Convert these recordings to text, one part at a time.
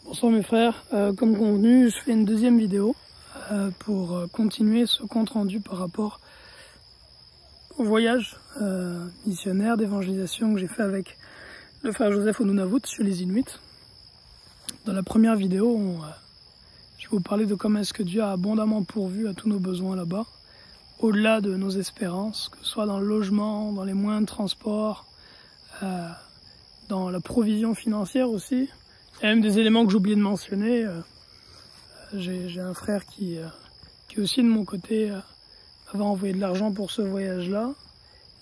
Bonsoir mes frères, comme convenu, je fais une deuxième vidéo pour continuer ce compte rendu par rapport au voyage missionnaire d'évangélisation que j'ai fait avec le frère Joseph au Nunavut chez les Inuits. Dans la première vidéo, je vais vous parler de comment est-ce que Dieu a abondamment pourvu à tous nos besoins là-bas, au-delà de nos espérances, que ce soit dans le logement, dans les moyens de transport, dans la provision financière aussi. Il y a même des éléments que j'ai oublié de mentionner. J'ai un frère qui aussi de mon côté m'avait envoyé de l'argent pour ce voyage-là.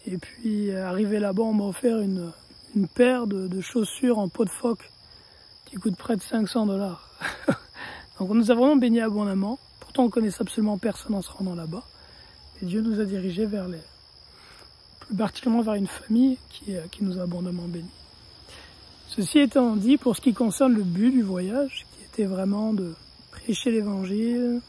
Et puis arrivé là-bas, on m'a offert une paire de chaussures en peau de phoque qui coûte près de 500 $. Donc on nous a vraiment bénis abondamment. Pourtant on connaissait absolument personne en se rendant là-bas. Et Dieu nous a dirigés plus particulièrement vers une famille qui nous a abondamment bénis. Ceci étant dit, pour ce qui concerne le but du voyage, qui était vraiment de prêcher l'évangile,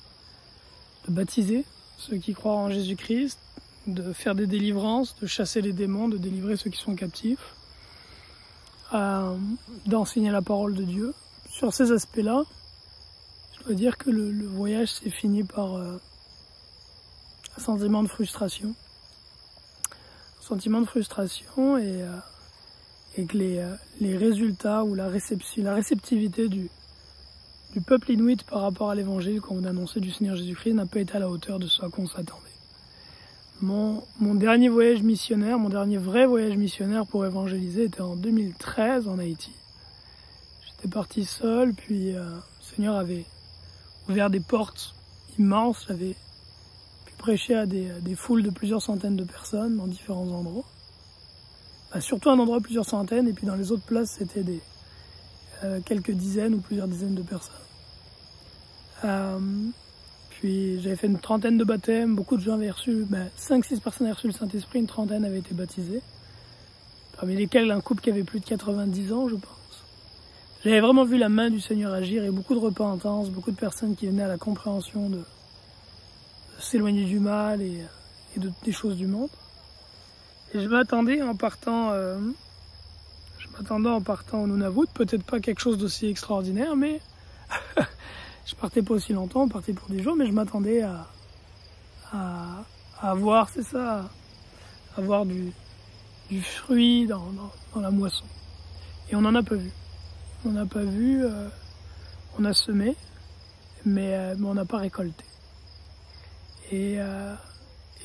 de baptiser ceux qui croient en Jésus-Christ, de faire des délivrances, de chasser les démons, de délivrer ceux qui sont captifs, d'enseigner la parole de Dieu. Sur ces aspects-là, je dois dire que le voyage s'est fini par un sentiment de frustration. Un sentiment de frustration et que les résultats ou la réceptivité du peuple inuit par rapport à l'évangile qu'on a annoncé du Seigneur Jésus-Christ n'a pas été à la hauteur de ce à quoi on s'attendait. Mon dernier voyage missionnaire, mon dernier vrai voyage missionnaire pour évangéliser était en 2013 en Haïti. J'étais parti seul, puis le Seigneur avait ouvert des portes immenses, j'avais pu prêcher à des foules de plusieurs centaines de personnes dans différents endroits. Surtout un endroit plusieurs centaines, et puis dans les autres places c'était quelques dizaines ou plusieurs dizaines de personnes. Puis j'avais fait une trentaine de baptêmes, beaucoup de gens avaient reçu, 5-6 personnes avaient reçu le Saint-Esprit, une trentaine avaient été baptisées, parmi lesquels un couple qui avait plus de 90 ans je pense. J'avais vraiment vu la main du Seigneur agir et beaucoup de repentance, beaucoup de personnes qui venaient à la compréhension de s'éloigner du mal et des choses du monde. Et je m'attendais en partant au Nunavut, peut-être pas quelque chose d'aussi extraordinaire, mais je partais pas aussi longtemps, on partait pour des jours, mais je m'attendais à avoir, c'est ça, à avoir du fruit dans la moisson. Et on n'en a pas vu. On n'a pas vu, on a semé, mais on n'a pas récolté. Et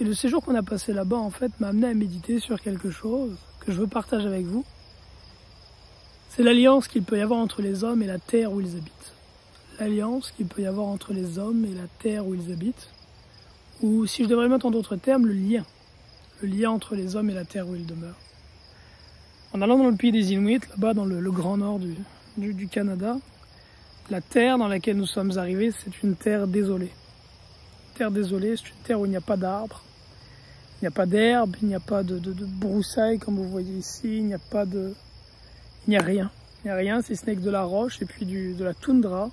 le séjour qu'on a passé là-bas, en fait, m'a amené à méditer sur quelque chose que je veux partager avec vous. C'est l'alliance qu'il peut y avoir entre les hommes et la terre où ils habitent. L'alliance qu'il peut y avoir entre les hommes et la terre où ils habitent. Ou, si je devrais mettre en d'autres termes, le lien. Le lien entre les hommes et la terre où ils demeurent. En allant dans le pays des Inuits, là-bas dans le grand nord du Canada, la terre dans laquelle nous sommes arrivés, c'est une terre désolée. Terre désolée, c'est une terre où il n'y a pas d'arbres, il n'y a pas d'herbe, il n'y a pas de broussailles comme vous voyez ici, il n'y a rien. Il n'y a rien si ce n'est que de la roche et puis de la toundra.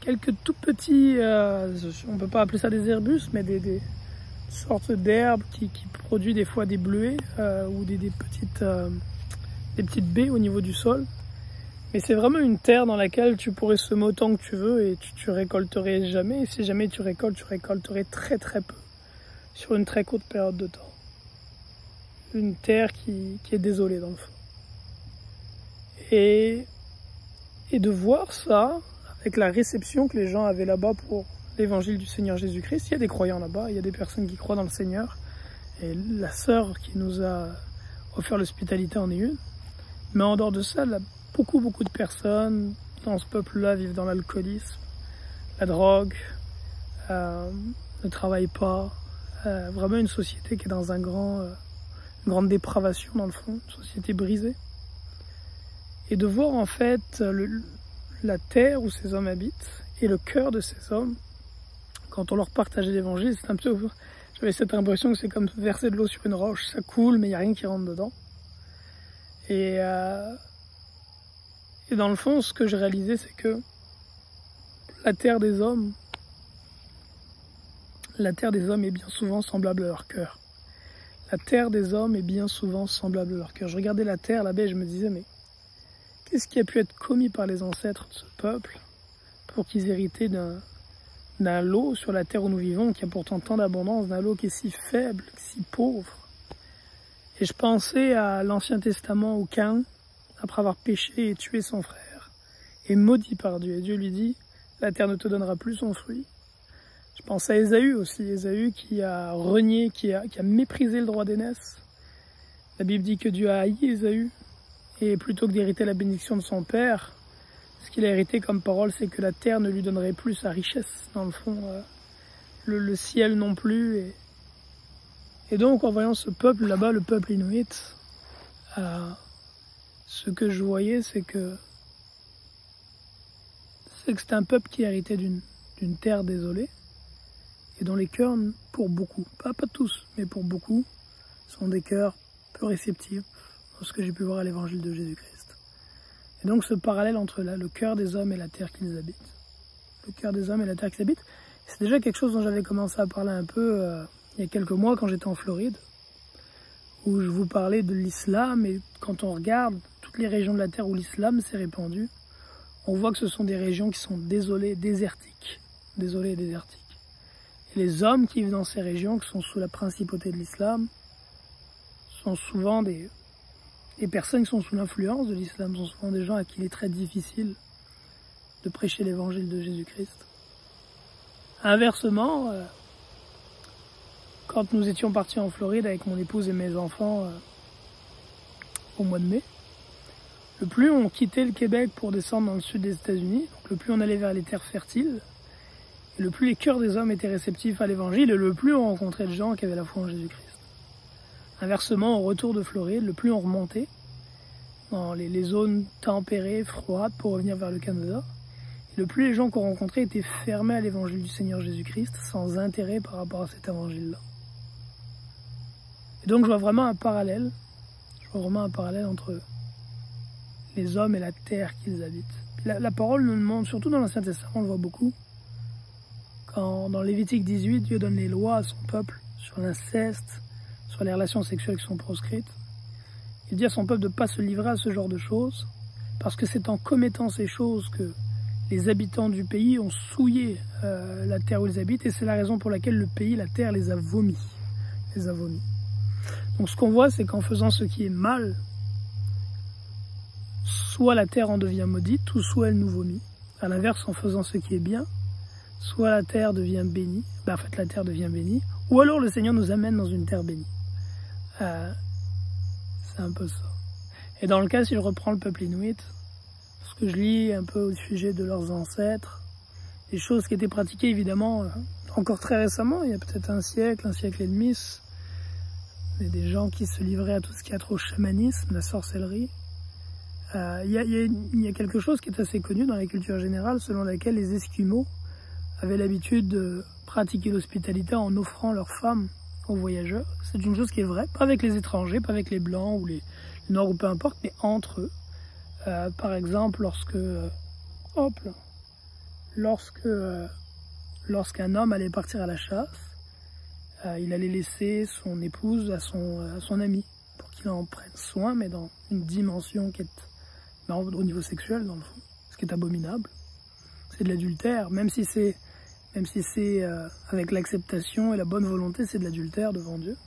Quelques tout petits, on ne peut pas appeler ça des herbus, mais des sortes d'herbes qui produisent des fois des bleuets ou des petites baies au niveau du sol. Mais c'est vraiment une terre dans laquelle tu pourrais semer autant que tu veux et tu récolterais jamais. Et si jamais tu récolterais très très peu sur une très courte période de temps. Une terre qui est désolée dans le fond. Et de voir ça, avec la réception que les gens avaient là-bas pour l'évangile du Seigneur Jésus-Christ, il y a des croyants là-bas, il y a des personnes qui croient dans le Seigneur. Et la sœur qui nous a offert l'hospitalité en est une. Mais en dehors de ça, beaucoup de personnes dans ce peuple-là vivent dans l'alcoolisme, la drogue, ne travaillent pas. Vraiment une société qui est dans une grande dépravation dans le fond, une société brisée. Et de voir en fait la terre où ces hommes habitent et le cœur de ces hommes, quand on leur partageait l'évangile, c'est un peu, j'avais cette impression que c'est comme verser de l'eau sur une roche, ça coule mais il n'y a rien qui rentre dedans. Et dans le fond, ce que j'ai réalisé, c'est que la terre des hommes est bien souvent semblable à leur cœur. La terre des hommes est bien souvent semblable à leur cœur. Je regardais la terre là-bas et je me disais, mais qu'est-ce qui a pu être commis par les ancêtres de ce peuple pour qu'ils héritaient d'un lot sur la terre où nous vivons, qui a pourtant tant d'abondance, d'un lot qui est si faible, si pauvre. Et je pensais à l'Ancien Testament où Caïn, après avoir péché et tué son frère, est maudit par Dieu. Et Dieu lui dit, la terre ne te donnera plus son fruit. Je pense à Ésaü aussi, Ésaü qui a renié, qui a méprisé le droit d'aînesse. La Bible dit que Dieu a haï Ésaü, et plutôt que d'hériter la bénédiction de son père, ce qu'il a hérité comme parole, c'est que la terre ne lui donnerait plus sa richesse, dans le fond, le ciel non plus. Et donc, en voyant ce peuple là-bas, le peuple inuit, ce que je voyais, c'est que c'était un peuple qui héritait d'une terre désolée, et dont les cœurs, pour beaucoup, pas tous, mais pour beaucoup, sont des cœurs peu réceptifs dans ce que j'ai pu voir à l'évangile de Jésus-Christ. Et donc ce parallèle entre le cœur des hommes et la terre qu'ils habitent. Le cœur des hommes et la terre qu'ils habitent, c'est déjà quelque chose dont j'avais commencé à parler un peu il y a quelques mois quand j'étais en Floride, où je vous parlais de l'islam, et quand on regarde toutes les régions de la terre où l'islam s'est répandu, on voit que ce sont des régions qui sont désolées, désertiques. Désolées et désertiques. Et les hommes qui vivent dans ces régions, qui sont sous la principauté de l'islam, sont souvent des personnes qui sont sous l'influence de l'islam, sont souvent des gens à qui il est très difficile de prêcher l'évangile de Jésus-Christ. Inversement, quand nous étions partis en Floride avec mon épouse et mes enfants au mois de mai, le plus on quittait le Québec pour descendre dans le sud des États-Unis, le plus on allait vers les terres fertiles, et le plus les cœurs des hommes étaient réceptifs à l'évangile, et le plus on rencontrait de gens qui avaient la foi en Jésus-Christ. Inversement, au retour de Floride, le plus on remontait dans les zones tempérées, froides, pour revenir vers le Canada, et le plus les gens qu'on rencontrait étaient fermés à l'évangile du Seigneur Jésus-Christ, sans intérêt par rapport à cet évangile-là. Et donc je vois vraiment un parallèle, entre les hommes et la terre qu'ils habitent. Puis la parole nous demande, surtout dans l'Ancien Testament, on le voit beaucoup, quand dans Lévitique 18, Dieu donne les lois à son peuple sur l'inceste, sur les relations sexuelles qui sont proscrites. Il dit à son peuple de ne pas se livrer à ce genre de choses, parce que c'est en commettant ces choses que les habitants du pays ont souillé la terre où ils habitent, et c'est la raison pour laquelle le pays, la terre, les a vomis. Donc ce qu'on voit, c'est qu'en faisant ce qui est mal, soit la terre en devient maudite, ou soit elle nous vomit. À l'inverse, en faisant ce qui est bien, soit la terre devient bénie, la terre devient bénie, ou alors le Seigneur nous amène dans une terre bénie. C'est un peu ça. Et dans le cas, si je reprends le peuple inuit, ce que je lis un peu au sujet de leurs ancêtres, des choses qui étaient pratiquées évidemment encore très récemment, il y a peut-être un siècle et demi, des gens qui se livraient à tout ce qui a trop chamanisme, la sorcellerie. Il y a quelque chose qui est assez connu dans la culture générale, selon laquelle les Esquimaux avaient l'habitude de pratiquer l'hospitalité en offrant leurs femmes aux voyageurs. C'est une chose qui est vraie, pas avec les étrangers, pas avec les blancs ou les noirs ou peu importe, mais entre eux. Par exemple, lorsqu'un homme allait partir à la chasse, il allait laisser son épouse à son ami pour qu'il en prenne soin, mais dans une dimension qui est au niveau sexuel, dans le fond, ce qui est abominable. C'est de l'adultère, même si c'est avec l'acceptation et la bonne volonté, c'est de l'adultère devant Dieu.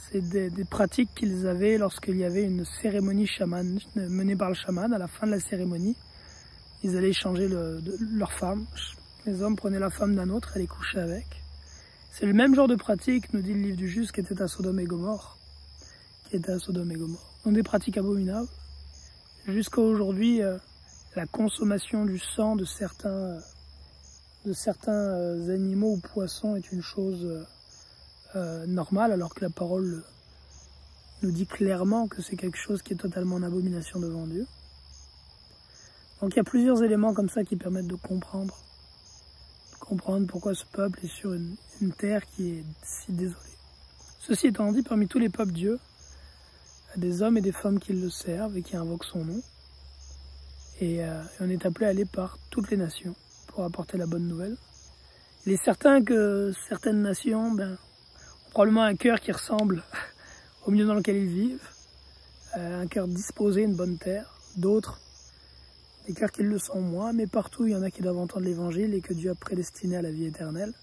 C'est des pratiques qu'ils avaient lorsqu'il y avait une cérémonie chamane menée par le chaman. À la fin de la cérémonie, ils allaient échanger leur femme. Les hommes prenaient la femme d'un autre et les couchaient avec. C'est le même genre de pratique, nous dit le livre du Juste, qui était à Sodome et Gomorrhe. Donc des pratiques abominables. Jusqu'à aujourd'hui, la consommation du sang de certains animaux ou poissons est une chose normale, alors que la parole nous dit clairement que c'est quelque chose qui est totalement en abomination devant Dieu. Donc il y a plusieurs éléments comme ça qui permettent de comprendre pourquoi ce peuple est sur une terre qui est si désolée. Ceci étant dit, parmi tous les peuples, Dieu a des hommes et des femmes qui le servent et qui invoquent son nom. Et on est appelé à aller par toutes les nations pour apporter la bonne nouvelle. Il est certain que certaines nations ont probablement un cœur qui ressemble au milieu dans lequel ils vivent. un cœur disposé, une bonne terre. D'autres, des cœurs qui le sont moins, mais partout il y en a qui doivent entendre l'évangile et que Dieu a prédestiné à la vie éternelle.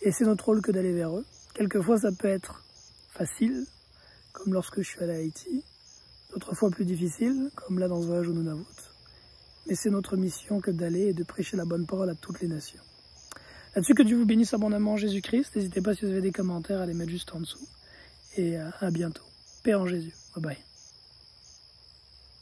Et c'est notre rôle que d'aller vers eux. Quelquefois ça peut être facile, comme lorsque je suis allé à Haïti. D'autres fois plus difficile, comme là dans ce voyage au Nunavut. Mais c'est notre mission que d'aller et de prêcher la bonne parole à toutes les nations. Là-dessus, que Dieu vous bénisse abondamment en Jésus-Christ. N'hésitez pas si vous avez des commentaires à les mettre juste en dessous. Et à bientôt. Paix en Jésus. Bye bye.